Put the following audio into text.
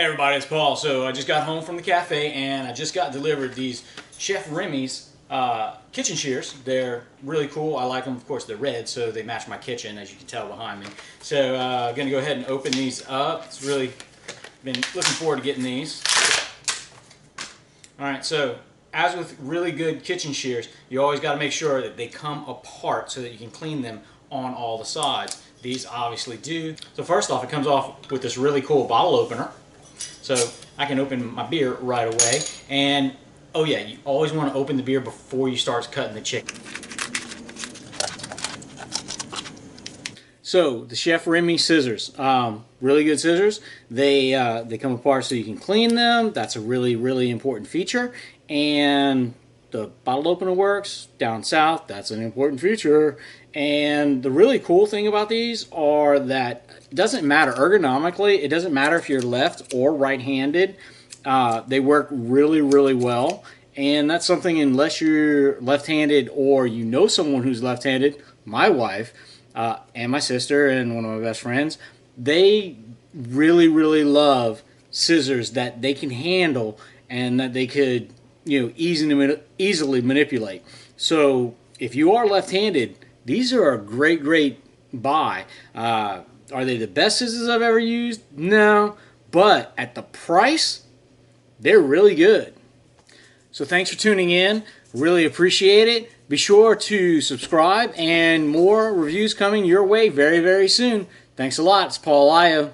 Hey everybody, it's Paul. So I just got home from the cafe and I just got delivered these Chef Remy's kitchen shears. They're really cool. I like them. Of course, they're red, so they match my kitchen, as you can tell behind me. So I'm going to go ahead and open these up. It's really been looking forward to getting these. Alright, so as with really good kitchen shears, you always got to make sure that they come apart so that you can clean them on all the sides. These obviously do. So first off, it comes off with this really cool bottle opener. So I can open my beer right away. And oh yeah, you always want to open the beer before you start cutting the chicken. So the Chef Remi scissors, really good scissors. They come apart so you can clean them. That's a really important feature. And the bottle opener works down south. That's an important feature. And the really cool thing about these are that it doesn't matter ergonomically. It doesn't matter if you're left or right-handed. They work really well. And that's something, unless you're left-handed or you know someone who's left-handed, my wife and my sister and one of my best friends, they really love scissors that they can handle and that they could, easily manipulate. So if you are left-handed, these are a great buy. Are they the best scissors I've ever used? No, but at the price, they're really good. So thanks for tuning in. Really appreciate it. Be sure to subscribe, and more reviews coming your way very soon. Thanks a lot. It's Paul Ayo.